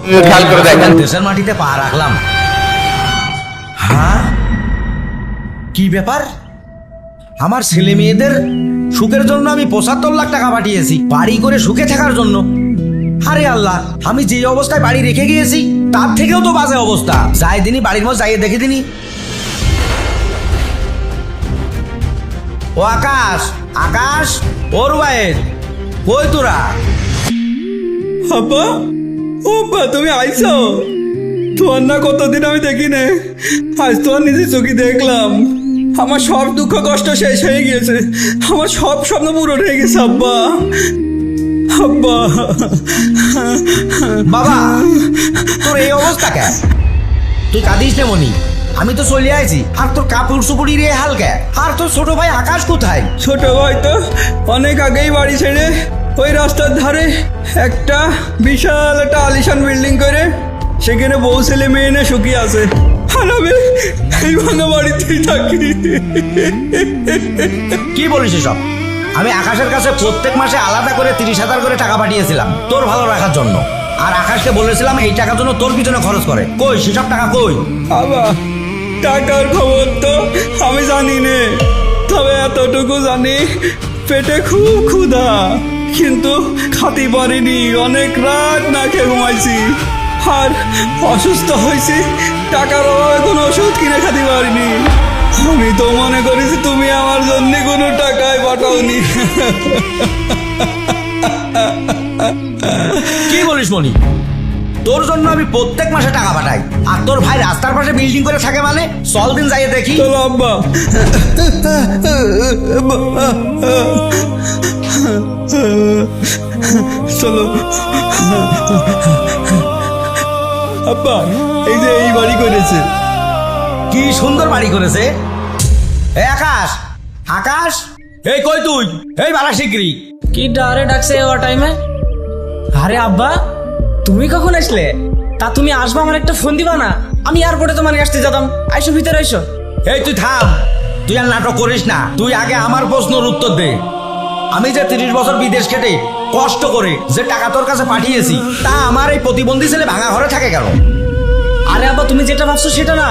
খেয়াল করে দেখেন। দেশের মাটিতে পা রাখলাম। হ্যাঁ, কি ব্যাপার? আমার ছেলে মেয়েদের সুখের জন্য আমি ৭৫ লাখ টাকা পাঠিয়েছি, বাড়ি করে সুখে থাকার জন্য। আরে আল্লাহ, আমি যে অবস্থায় বাড়ি রেখে গিয়েছি তার থেকেও তো বাজে অবস্থা। যাই দিনই বাড়ির মধ্যে যাইয়ে দেখে দিনই। ও আকাশ, আকাশ, ওর বাইর কই তোরা? আব্বা, ও আব্বা, তুমি আইছো? তোমার না কতদিন আমি দেখি না, আজ তোমার নিজে চোখে দেখলাম। আমার সব দুঃখ কষ্ট শেষ হয়ে গিয়েছে, আমার সব স্বপ্ন পূরণ হয়ে গেছে আব্বা। আব্বা, বাবা, তোর এই অবস্থা কেন? তুই কাঁদিস না মনি, আমি তো চলে আইছি। আর তোর কাপড় চুপড়ি রে হালকা। আর তোর ছোট ভাই আকাশ কোথায়? ছোট ভাই তো অনেক আগেই বাড়ি ছেড়ে ওই রাস্তার ধারে একটা বিশাল একটা আলিশান বিল্ডিং করে সেখানে বউ ছেলে মেয়ে নিয়ে সুখী আছে। আর আমি এই ভাঙা বাড়িতেই থাকি। কি বলিস এসব? আমি আকাশের কাছে প্রত্যেক মাসে আলাদা করে ৩০,০০০ করে টাকা পাঠিয়েছিলাম তোর ভালো রাখার জন্য। আর আকাশকে বলেছিলাম এই টাকার জন্য তোর পিছনে খরচ করে। কই সেসব টাকা কই? আবার টাকার খবর তো আমি জানি নে, তবে এতটুকু জানি পেটে খুব ক্ষুধা, কিন্তু খাতি পারিনি, অনেক রাত না খেয়ে ঘুমাইছি। আর অসুস্থ হয়েছি, টাকার অভাবে কোনো ওষুধ কিনে খাতে পারিনি। আমি তো মনে করেছি তুমি আমার জন্য কোনো টাকায় পাঠাওনি। কি বলিস মনি? তোর জন্য আমি প্রত্যেক মাসে টাকা পাঠাই, আর তোর ভাই রাস্তার পাশে বিল্ডিং করে থাকে মানে? চল দিন যাইয়ে দেখি। চলো আব্বা। চলো আব্বা, এই যে এই বাড়ি করেছে। কি সুন্দর বাড়ি করেছে। এই আকাশ, আকাশ, এই কই তুই? এই বালা শিগগিরি। কি ডারে ডাকছে ও টাইমে? আরে আব্বা, তুমি কখন আসলে? তা তুমি আসবা, আমার একটা ফোন দিবা না? আমি এয়ারপোর্টে তোমার কাছে যেতাম। আইসো, ভিতরে আইসো। এই তুই থাম, তুই আর নাটক করিস না। তুই আগে আমার প্রশ্নের উত্তর দে। আমি যে ৩০ বছর বিদেশ খেটে কষ্ট করে যে টাকা তোর কাছে পাঠিয়েছি, তা আমার এই প্রতিবন্ধী ছেলে ভাঙা ঘরে থাকে কেন? আরে আব্বা, তুমি যেটা ভাবছো সেটা না,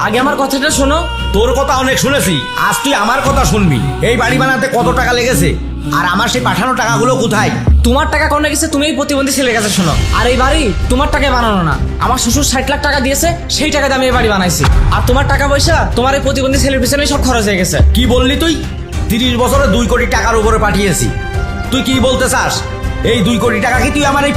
আগে আমার কথাটা শোনো। তোর কথা অনেক শুনেছি, আজ তুই আমার কথা শুনবি। এই বাড়ি বানাতে কত টাকা লেগেছে, আর আমার সেই পাঠানো টাকাগুলো কোথায়? তোমার টাকা কোন গেছে তুমি এই প্রতিবন্ধী ছেলের কাছে শোনো। আর এই বাড়ি তোমার টাকায় বানানো না, আমার শ্বশুর ৬০ লাখ টাকা দিয়েছে, সেই টাকাতে আমি এই বাড়ি বানাইছি। আর তোমার টাকা পয়সা তোমার এই প্রতিবন্ধী ছেলের পিছনে সব খরচ হয়ে গেছে। কি বললি তুই? ৩০ বছরে ২ কোটি টাকার উপরে পাঠিয়েছি। তুই কি বলতে চাস? এই ২ কোটি টাকা কি তুই আমার এই